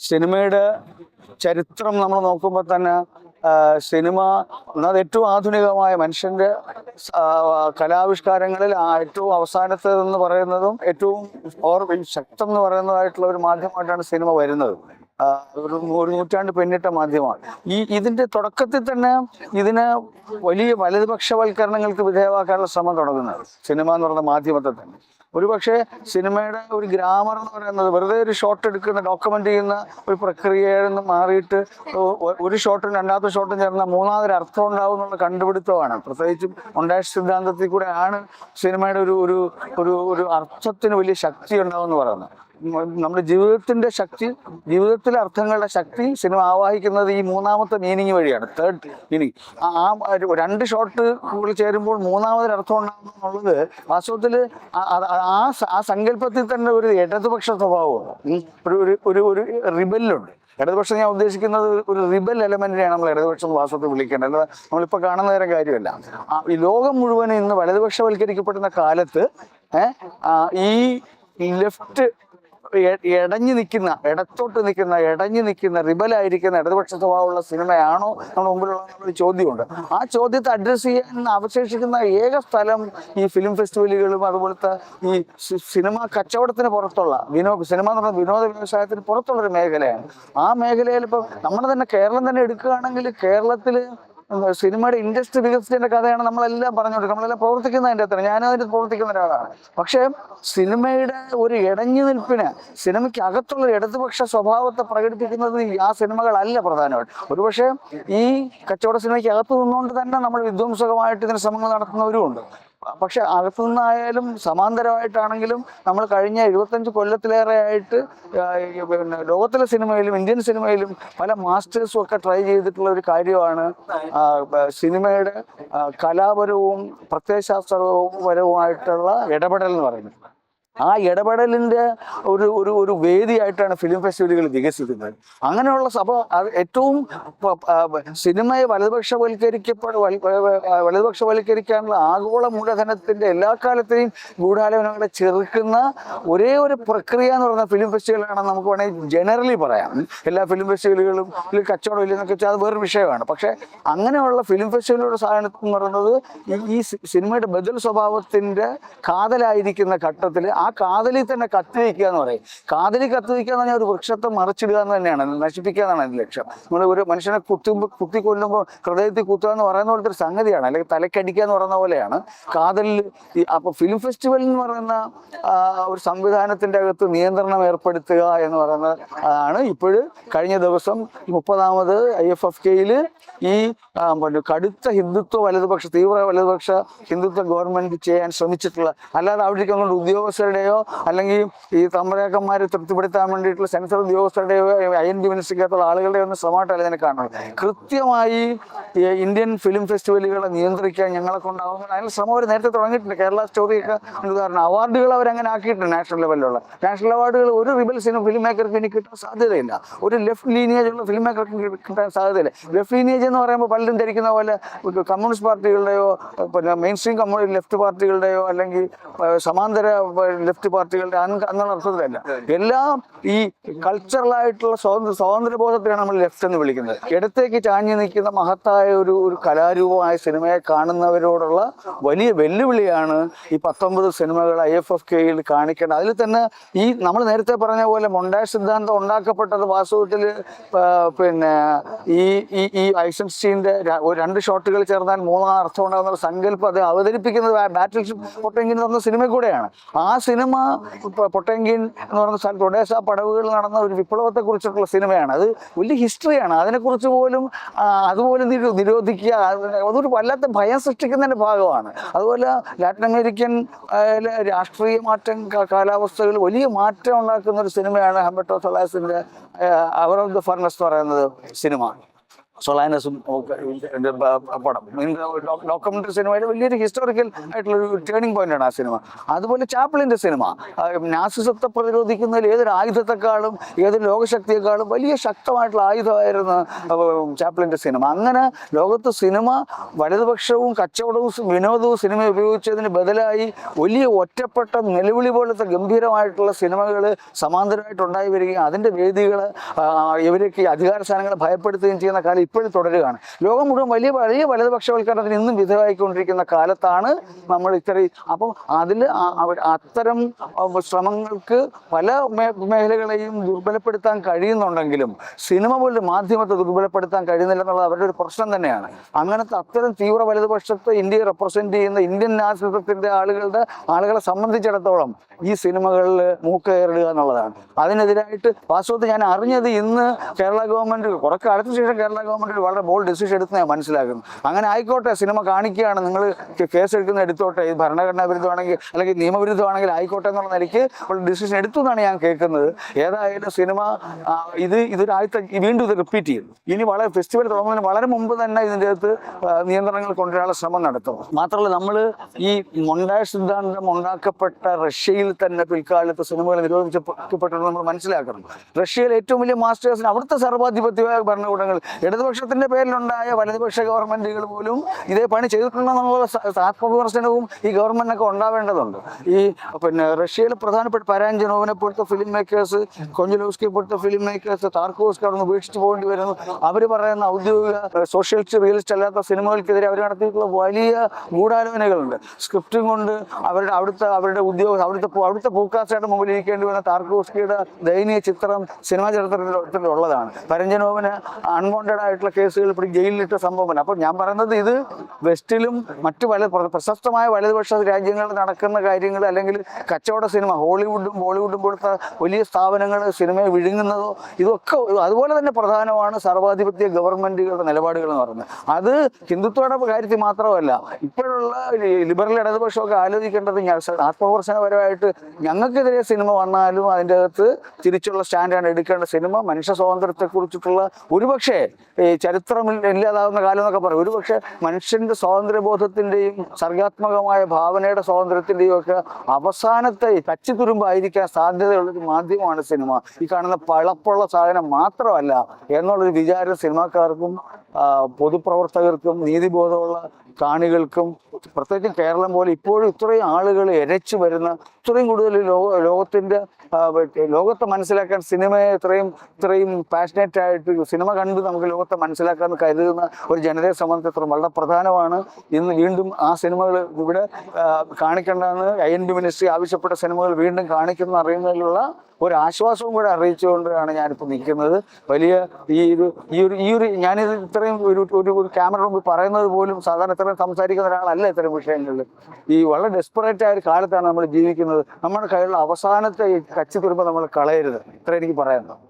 സിനിമയുടെ ചരിത്രം നമ്മൾ നോക്കുമ്പോൾ തന്നെ സിനിമ എന്നത് ഏറ്റവും ആധുനികമായ മനുഷ്യന്റെ കലാവിഷ്കാരങ്ങളിൽ ഏറ്റവും അവസാനത്തേതെന്ന് പറയുന്നതും ഏറ്റവും ശക്തം എന്ന് പറയുന്നതായിട്ടുള്ള ഒരു മാധ്യമമായിട്ടാണ് സിനിമ വരുന്നത്. ഒരു നൂറ്റാണ്ട് പിന്നിട്ട മാധ്യമമാണ്. ഇതിന്റെ തുടക്കത്തിൽ തന്നെ ഇതിനെ വലിയ വലതുപക്ഷവൽക്കരണങ്ങൾക്ക് വിധേയമാക്കാനുള്ള ശ്രമം തുടങ്ങുന്നത് സിനിമ എന്ന് പറയുന്ന മാധ്യമത്തെ തന്നെ. ഒരുപക്ഷെ സിനിമയുടെ ഒരു ഗ്രാമർ എന്ന് പറയുന്നത് വെറുതെ ഒരു ഷോട്ട് എടുക്കുന്ന ഡോക്യുമെന്റ് ചെയ്യുന്ന ഒരു പ്രക്രിയയിൽ നിന്ന് മാറിയിട്ട് ഒരു ഷോട്ടും രണ്ടാമത്തെ ഷോട്ടും ചേർന്ന മൂന്നാമതൊരു അർത്ഥം ഉണ്ടാവും എന്നുള്ള കണ്ടുപിടുത്തമാണ്. പ്രത്യേകിച്ചും ഉണ്ടായ സിദ്ധാന്തത്തിൽ കൂടെ ആണ് സിനിമയുടെ ഒരു ഒരു ഒരു ഒരു അർത്ഥത്തിന് വലിയ ശക്തി ഉണ്ടാവും എന്ന് പറയുന്നത്. നമ്മുടെ ജീവിതത്തിന്റെ ശക്തി, ജീവിതത്തിലെ അർത്ഥങ്ങളുടെ ശക്തി സിനിമ ആവാഹിക്കുന്നത് ഈ മൂന്നാമത്തെ മീനിങ് വഴിയാണ്, തേർഡ് മീനിങ്. രണ്ട് ഷോട്ട് കൂടി ചേരുമ്പോൾ മൂന്നാമതൊരു അർത്ഥം ഉണ്ടാകുന്നു എന്നുള്ളത് വാസ്തവത്തിൽ ആ സങ്കല്പത്തിൽ തന്നെ ഒരു ഇടതുപക്ഷ സ്വഭാവമാണ്, ഒരു റിബലുണ്ട്. ഇടതുപക്ഷം ഞാൻ ഉദ്ദേശിക്കുന്നത് ഒരു റിബൽ എലമെന്റിനെയാണ് നമ്മൾ ഇടതുപക്ഷം വാസ്തവത്തിൽ വിളിക്കേണ്ടത്. നമ്മളിപ്പോൾ കാണുന്ന തരം കാര്യമല്ല. ഈ ലോകം മുഴുവനും ഇന്ന് വലതുപക്ഷവൽക്കരിക്കപ്പെടുന്ന കാലത്ത് ഈ ലെഫ്റ്റ് ഇടഞ്ഞു നിൽക്കുന്ന റിബലായിരിക്കുന്ന ഇടതുപക്ഷ സ്വഭാവമുള്ള സിനിമയാണോ നമ്മുടെ മുമ്പിലുള്ള ഒരു ചോദ്യമുണ്ട്. ആ ചോദ്യത്തെ അഡ്രസ്സ് ചെയ്യാൻ അവശേഷിക്കുന്ന ഏക സ്ഥലം ഈ ഫിലിം ഫെസ്റ്റിവലുകളും അതുപോലത്തെ ഈ സിനിമ കച്ചവടത്തിന് പുറത്തുള്ള സിനിമ എന്ന് പറഞ്ഞ വിനോദ വ്യവസായത്തിന് പുറത്തുള്ളൊരു മേഖലയാണ്. ആ മേഖലയിൽ ഇപ്പം നമ്മുടെ തന്നെ കേരളം തന്നെ എടുക്കുകയാണെങ്കിൽ കേരളത്തിൽ സിനിമയുടെ ഇൻഡസ്ട്രി വികസിച്ചതിന്റെ കഥയാണ് നമ്മളെല്ലാം പറഞ്ഞുകൊണ്ടിരിക്കുന്നത്. നമ്മളെല്ലാം പ്രവർത്തിക്കുന്ന അതിൻ്റെ അത്ര, ഞാനും അതിന് പ്രവർത്തിക്കുന്ന ഒരാളാണ്. പക്ഷേ സിനിമയുടെ ഒരു ഇടഞ്ഞു നിൽപ്പിന്, സിനിമയ്ക്ക് അകത്തുള്ള ഇടതുപക്ഷ സ്വഭാവത്തെ പ്രകടിപ്പിക്കുന്നത് ആ സിനിമകളല്ല പ്രധാനമായിട്ട്. ഒരുപക്ഷെ ഈ കച്ചവട സിനിമയ്ക്ക് അകത്ത് നിന്നുകൊണ്ട് തന്നെ നമ്മൾ വിധ്വംസകമായിട്ട് ഇതിന് ശ്രമങ്ങൾ നടത്തുന്നവരുമുണ്ട്. പക്ഷെ അകത്തുനിന്നായാലും സമാന്തരമായിട്ടാണെങ്കിലും നമ്മൾ കഴിഞ്ഞ 75 കൊല്ലത്തിലേറെ ആയിട്ട് പിന്നെ ലോകത്തിലെ സിനിമയിലും ഇന്ത്യൻ സിനിമയിലും പല മാസ്റ്റേഴ്സും ഒക്കെ ട്രൈ ചെയ്തിട്ടുള്ള ഒരു കാര്യമാണ് സിനിമയുടെ കലാപരവും പ്രത്യയശാസ്ത്രപരവുമായിട്ടുള്ള ഇടപെടൽ എന്ന് പറയുന്നത്. ആ ഇടപെടലിൻ്റെ ഒരു വേദിയായിട്ടാണ് ഫിലിം ഫെസ്റ്റിവലുകൾ വികസിക്കുന്നത്. അങ്ങനെയുള്ള ഏറ്റവും സിനിമയെ വലതുപക്ഷവൽക്കരിക്കാനുള്ള ആഗോള മൂലധനത്തിൻ്റെ എല്ലാ കാലത്തെയും ഗൂഢാലോചനകളെ ചെറുക്കുന്ന ഒരേ ഒരു പ്രക്രിയ എന്ന് പറയുന്ന ഫിലിം ഫെസ്റ്റിവലാണെന്ന് നമുക്ക് വേണമെങ്കിൽ ജനറലി പറയാം. എല്ലാ ഫിലിം ഫെസ്റ്റിവലുകളും കച്ചവടം ഇല്ലെന്നൊക്കെ വെച്ചാൽ അത് വേറൊരു വിഷയമാണ്. പക്ഷേ അങ്ങനെയുള്ള ഫിലിം ഫെസ്റ്റിവലുകളുടെ സാധനം എന്ന് പറയുന്നത് ഈ സിനിമയുടെ ബദൽ സ്വഭാവത്തിൻ്റെ കാതലായിരിക്കുന്ന ഘട്ടത്തിൽ ആ കാതലിൽ തന്നെ കത്തിവയ്ക്കുക എന്ന് പറയും. കാതലിൽ കത്തിവയ്ക്കുക എന്ന് പറഞ്ഞാൽ ഒരു വൃക്ഷത്തെ മറിച്ചിടുക എന്ന് തന്നെയാണ്, നശിപ്പിക്കുക എന്നാണ് അതിൻ്റെ ലക്ഷ്യം. നമ്മൾ ഒരു മനുഷ്യനെ കുത്തിക്കൊല്ലുമ്പോൾ ഹൃദയത്തിൽ കുത്തുക എന്ന് പറയുന്ന പോലത്തെ ഒരു സംഗതിയാണ്, അല്ലെങ്കിൽ തലക്കടിക്കുക എന്ന് പറയുന്ന പോലെയാണ് കാതലിൽ. അപ്പോൾ ഫിലിം ഫെസ്റ്റിവൽ എന്ന് പറയുന്ന ഒരു സംവിധാനത്തിൻ്റെ അകത്ത് നിയന്ത്രണം ഏർപ്പെടുത്തുക എന്ന് പറയുന്നത് ആണ് ഇപ്പോഴും കഴിഞ്ഞ ദിവസം 30ാമത് IFFK ഈ കടുത്ത തീവ്ര വലതുപക്ഷ ഹിന്ദുത്വ ഗവൺമെന്റ് ചെയ്യാൻ ശ്രമിച്ചിട്ടുള്ള, അല്ലാതെ അവിടെ കൊണ്ട് ഉദ്യോഗസ്ഥരുടെയോ അല്ലെങ്കിൽ ഈ തമ്പരാക്കന്മാരെ തൃപ്തിപ്പെടുത്താൻ വേണ്ടിയിട്ടുള്ള സെൻസർ ഉദ്യോഗസ്ഥരുടെയോ INB മിനിസ്ട്രിക്കകത്തുള്ള ആളുകളുടെയോ ഒന്നും ശ്രമമായിട്ടല്ല ഇതിനെ കാണുന്നത്. കൃത്യമായി ഇന്ത്യൻ ഫിലിം ഫെസ്റ്റിവലുകളെ നിയന്ത്രിക്കാൻ ഞങ്ങളെ കൊണ്ടാവുന്ന അതിന് ശ്രമം അവർ നേരത്തെ തുടങ്ങിയിട്ടുണ്ട്. കേരള സ്റ്റോറിയൊക്കെ ഉദാഹരണം അവാർഡുകൾ അവരങ്ങനെ ആക്കിയിട്ടുണ്ട്. നാഷണൽ ലെവലിലുള്ള നാഷണൽ അവാർഡുകൾ ഒരു റിബൽ ഫിലിം മേക്കർക്ക് ഇനി കിട്ടാൻ സാധ്യതയില്ല, ഒരു ലെഫ്റ്റ് ലീനിയേജ് ഉള്ള ഫിലിം മേക്കർക്ക് കിട്ടാൻ സാധ്യതയില്ല. ലെഫ്റ്റ് ലീനിയേജ് എന്ന് പറയുമ്പോൾ പലരും ധരിക്കുന്ന പോലെ കമ്മ്യൂണിസ്റ്റ് പാർട്ടികളുടെയോ പിന്നെ മെയിൻ സ്ട്രീം ലെഫ്റ്റ് പാർട്ടികളുടെയോ അല്ലെങ്കിൽ സമാന്തര ലെഫ്റ്റ് പാർട്ടികളുടെ എന്നുള്ള അർത്ഥത്തിലല്ല. എല്ലാം ഈ കൾച്ചറലായിട്ടുള്ള സ്വാതന്ത്ര്യ ബോധത്തെയാണ് നമ്മൾ ലെഫ്റ്റ് എന്ന് വിളിക്കുന്നത്. ഇടത്തേക്ക് ചാഞ്ഞു നിൽക്കുന്ന മഹത്തായ ഒരു കലാരൂപമായ സിനിമയെ കാണുന്നവരോടുള്ള വലിയ വെല്ലുവിളിയാണ് ഈ 19 സിനിമകൾ IFFK കാണിക്കേണ്ടത്. അതിൽ തന്നെ ഈ നമ്മൾ നേരത്തെ പറഞ്ഞ പോലെ മൊണ്ടാഷ് സിദ്ധാന്തം ഉണ്ടാക്കപ്പെട്ടത് വാസ്തവത്തിൽ പിന്നെ ഈ ഐസൻസ്റ്റീൻ്റെ രണ്ട് ഷോട്ടുകൾ ചേർന്നാൽ മൂന്നാം അർത്ഥം ഉണ്ടാകുന്ന സങ്കല്പം അത് അവതരിപ്പിക്കുന്നത് ബാറ്റിൽ പൊട്ടെങ്കിൻ എന്ന് പറഞ്ഞ സിനിമ കൂടെയാണ്. ആ സിനിമ പൊട്ടെങ്കിൻ എന്ന് പറയുന്ന സ്ഥലത്ത് ഒഡേസ പടവുകൾ നടന്ന ഒരു വിപ്ലവത്തെ കുറിച്ചിട്ടുള്ള സിനിമയാണ്. അത് വലിയ ഹിസ്റ്ററിയാണ്. അതിനെക്കുറിച്ച് പോലും അതുപോലെ നിരോധിക്കുക, അതൊരു വല്ലാത്ത ഭയം സൃഷ്ടിക്കുന്നതിൻ്റെ ഭാഗമാണ്. അതുപോലെ ലാറ്റിൻ അമേരിക്കൻ രാഷ്ട്രീയ മാറ്റം, കാലാവസ്ഥകൾ വലിയ മാറ്റം ഉണ്ടാക്കുന്ന ഒരു സിനിമയാണ് ഹംബർട്ടോ സൊളാസിൻ്റെ അവർ ഓഫ് ദ ഫർണസ് എന്ന് പറയുന്നത് സിനിമ. സൊളാനസും ഒക്കെ പടം ഡോക്യുമെന്ററി സിനിമയുടെ വലിയൊരു ഹിസ്റ്റോറിക്കൽ ആയിട്ടുള്ള ഒരു ടേണിംഗ് പോയിന്റാണ് ആ സിനിമ. അതുപോലെ ചാപ്ലിന്റെ സിനിമ നാസിസത്തെ പ്രതിരോധിക്കുന്നതിൽ ഏതൊരു ആയുധത്തെക്കാളും ഏതൊരു ലോകശക്തിയെക്കാളും വലിയ ശക്തമായിട്ടുള്ള ആയുധമായിരുന്നു ചാപ്ലിന്റെ സിനിമ. അങ്ങനെ ലോകത്ത് സിനിമ വലതുപക്ഷവും കച്ചവടവും വിനോദവും സിനിമ ഉപയോഗിച്ചതിന് ബദലായി വലിയ ഒറ്റപ്പെട്ട നിലവിളി പോലത്തെ ഗംഭീരമായിട്ടുള്ള സിനിമകൾ സമാന്തരമായിട്ട് ഉണ്ടായി വരികയും അതിൻ്റെ വേദികൾ ഇവരൊക്കെ അധികാര സ്ഥാനങ്ങളെ ഭയപ്പെടുത്തുകയും ചെയ്യുന്ന കാലം ഇപ്പോഴും തുടരുകയാണ്. ലോകം മുഴുവൻ വലിയ വലിയ വലതുപക്ഷവൽക്കരണത്തിന് ഇന്നും വിധേയമായിക്കൊണ്ടിരിക്കുന്ന കാലത്താണ് നമ്മൾ ഇത്രയും. അപ്പം അതിൽ അത്തരം ശ്രമങ്ങൾക്ക് പല മേഖലകളെയും ദുർബലപ്പെടുത്താൻ കഴിയുന്നുണ്ടെങ്കിലും സിനിമ പോലും മാധ്യമത്തെ ദുർബലപ്പെടുത്താൻ കഴിയുന്നില്ല എന്നുള്ളത് അവരുടെ ഒരു പ്രശ്നം തന്നെയാണ്. അങ്ങനത്തെ അത്തരം തീവ്ര വലതുപക്ഷത്തെ ഇന്ത്യയെ റെപ്രസെന്റ് ചെയ്യുന്ന ഇന്ത്യൻ നാസിസത്തിന്റെ ആളുകളെ സംബന്ധിച്ചിടത്തോളം ഈ സിനിമകളിൽ മൂക്കയറിടുക എന്നുള്ളതാണ്. അതിനെതിരായിട്ട് വാസ്തവത്തിൽ ഞാൻ അറിഞ്ഞത് ഇന്ന് കേരള ഗവൺമെന്റ് കുറെ കാലത്തിന് ശേഷം കേരള ഗവൺമെന്റ് വളരെ ബോൾഡ് ഡിസിഷൻ എടുത്ത് ഞാൻ മനസ്സിലാക്കുന്നു. അങ്ങനെ ആയിക്കോട്ടെ, സിനിമ കാണിക്കുകയാണ്, നിങ്ങൾ കേസ് എടുക്കുന്ന എടുത്തോട്ടെ, ഇത് ഭരണഘടനാ വിരുദ്ധമാണെങ്കിൽ അല്ലെങ്കിൽ നിയമവിരുദ്ധമാണെങ്കിൽ ആയിക്കോട്ടെ എന്നുള്ള നിലയ്ക്ക് ഡിസിഷൻ എടുത്തു എന്നാണ് ഞാൻ കേൾക്കുന്നത്. ഏതായാലും സിനിമ ഇതൊരു വീണ്ടും ഇത് റിപ്പീറ്റ് ചെയ്യും. ഇനി വളരെ ഫെസ്റ്റിവൽ തുടങ്ങുന്നതിന് വളരെ മുമ്പ് തന്നെ ഇതിൻ്റെ അകത്ത് നിയന്ത്രണങ്ങൾ കൊണ്ടുവരാനുള്ള ശ്രമം നടത്തും. മാത്രമല്ല, നമ്മൾ ഈ മൊണ്ടാഷ് സിദ്ധാന്തം ഉണ്ടാക്കപ്പെട്ട റഷ്യയിൽ തന്നെ പിൽക്കാലത്ത് സിനിമകൾ നിരോധിക്കപ്പെട്ടെന്ന് നമ്മൾ മനസ്സിലാക്കണം. റഷ്യയിൽ ഏറ്റവും വലിയ മാസ്റ്റേഴ്സിന് അവിടുത്തെ സർവാധിപത്യമായ ഭരണകൂടങ്ങൾ ഇടതുപക്ഷത്തിന്റെ പേരിലുണ്ടായ വലതുപക്ഷ ഗവൺമെന്റുകൾ പോലും ഇതേ പണി ചെയ്തിട്ടുണ്ടെന്നുള്ള ആത്മവിമർശനവും ഈ ഗവൺമെന്റിനൊക്കെ ഉണ്ടാവേണ്ടതുണ്ട്. ഈ റഷ്യയിൽ പ്രധാനപ്പെട്ട പരാഞ്ജനോവിനെ പോലത്തെ ഫിലിം മേക്കേഴ്സ്, കൊഞ്ചലോസ്കിയെ പോലത്തെ ഫിലിം മേക്കേഴ്സ്, താർക്കോവ്സ്കി അവിടെ നിന്ന് ഉപേക്ഷിച്ച് പോകേണ്ടി വരുന്നു. അവർ പറയുന്ന ഔദ്യോഗിക സോഷ്യലിസ്റ്റ് റിയലിസ്റ്റ് അല്ലാത്ത സിനിമകൾക്കെതിരെ അവർ നടത്തിയിട്ടുള്ള വലിയ ഗൂഢാലോചനകളുണ്ട്. സ്ക്രിപ്റ്റും കൊണ്ട് അവരുടെ ഉദ്യോഗം അവിടുത്തെ പൂക്കാസയുടെ മുമ്പിൽ ഇരിക്കേണ്ടി വന്ന താർക്കോവ്സ്കിയുടെ ദയനീയ ചിത്രം സിനിമാ ചരിത്രത്തിൽ ഉള്ളതാണ്. പരഞ്ജനോവിന് അൺവാണ്ടഡ് ആയിട്ടുള്ള കേസുകൾ ഇപ്പോൾ ജയിലിലിട്ട സംഭവമാണ്. അപ്പോൾ ഞാൻ പറയുന്നത് ഇത് വെസ്റ്റിലും മറ്റു പ്രശസ്തമായ വലതുപക്ഷ രാജ്യങ്ങളിൽ നടക്കുന്ന കാര്യങ്ങൾ, അല്ലെങ്കിൽ കച്ചവട സിനിമ ഹോളിവുഡും ബോളിവുഡും പോലത്തെ വലിയ സ്ഥാപനങ്ങൾ സിനിമയെ വിഴുങ്ങുന്നതോ ഇതൊക്കെ അതുപോലെ തന്നെ പ്രധാനമാണ് സർവാധിപത്യ ഗവൺമെന്റുകളുടെ നിലപാടുകൾ എന്ന് പറയുന്നത്. അത് ഹിന്ദുത്വയുടെ കാര്യത്തിൽ മാത്രമല്ല, ഇപ്പോഴുള്ള ലിബറൽ ഇടതുപക്ഷമൊക്കെ ആലോചിക്കേണ്ടത് ആത്മവിമർശനപരമായിട്ട് ഞങ്ങൾക്കെതിരെ സിനിമ വന്നാലും അതിൻ്റെ അകത്ത് തിരിച്ചുള്ള സ്റ്റാൻഡാണ് എടുക്കേണ്ട. സിനിമ മനുഷ്യ സ്വാതന്ത്ര്യത്തെ കുറിച്ചിട്ടുള്ള ഒരുപക്ഷെ ചരിത്രം ഇല്ലാതാവുന്ന കാലം എന്നൊക്കെ പറയും. ഒരുപക്ഷെ മനുഷ്യന്റെ സ്വാതന്ത്ര്യബോധത്തിന്റെയും സർഗാത്മകമായ ഭാവനയുടെ സ്വാതന്ത്ര്യത്തിന്റെയും ഒക്കെ അവസാനത്തെ കച്ചിത്തുരുമ്പായിരിക്കാൻ സാധ്യതയുള്ളൊരു മാധ്യമമാണ് സിനിമ. ഈ കാണുന്ന പളപ്പുള്ള സാധനം മാത്രമല്ല എന്നുള്ളൊരു വിചാരം സിനിമാക്കാർക്കും പൊതുപ്രവർത്തകർക്കും നീതിബോധമുള്ള കാണികൾക്കും, പ്രത്യേകിച്ചും കേരളം പോലെ ഇപ്പോഴും ഇത്രയും ആളുകൾ എരച്ചു വരുന്ന, ഇത്രയും കൂടുതൽ ലോകത്തെ മനസ്സിലാക്കാൻ സിനിമയെ ഇത്രയും പാഷനേറ്റ് ആയിട്ട് സിനിമ കണ്ട് നമുക്ക് ലോകത്തെ മനസ്സിലാക്കാമെന്ന് കരുതുന്ന ഒരു ജനതയെ സംബന്ധിച്ചിടത്തോളം വളരെ പ്രധാനമാണ് ഇന്ന് വീണ്ടും ആ സിനിമകൾ ഇവിടെ കാണിക്കേണ്ടതെന്ന് INB മിനിസ്ട്രി ആവശ്യപ്പെട്ട സിനിമകൾ വീണ്ടും കാണിക്കുന്നു അറിയുന്നതിലുള്ള ഒരു ആശ്വാസവും കൂടെ അറിയിച്ചുകൊണ്ടാണ് ഞാനിപ്പോൾ നിൽക്കുന്നത്. വലിയ ഞാനിത് ഇത്രയും ഒരു ക്യാമറ മുമ്പിൽ പറയുന്നത് പോലും സാധാരണ ഇത്രയും സംസാരിക്കുന്ന ഒരാളല്ല ഇത്തരം വിഷയങ്ങളിൽ. ഈ വളരെ ഡെസ്പറേറ്റ് ആയ ഒരു കാലത്താണ് നമ്മൾ ജീവിക്കുന്നത്. നമ്മുടെ കയ്യിലുള്ള അവസാനത്തെ ഈ കച്ചി തുരുമ്പ് നമ്മൾ കളയരുത്. ഇത്ര എനിക്ക് പറയാനുള്ളത്.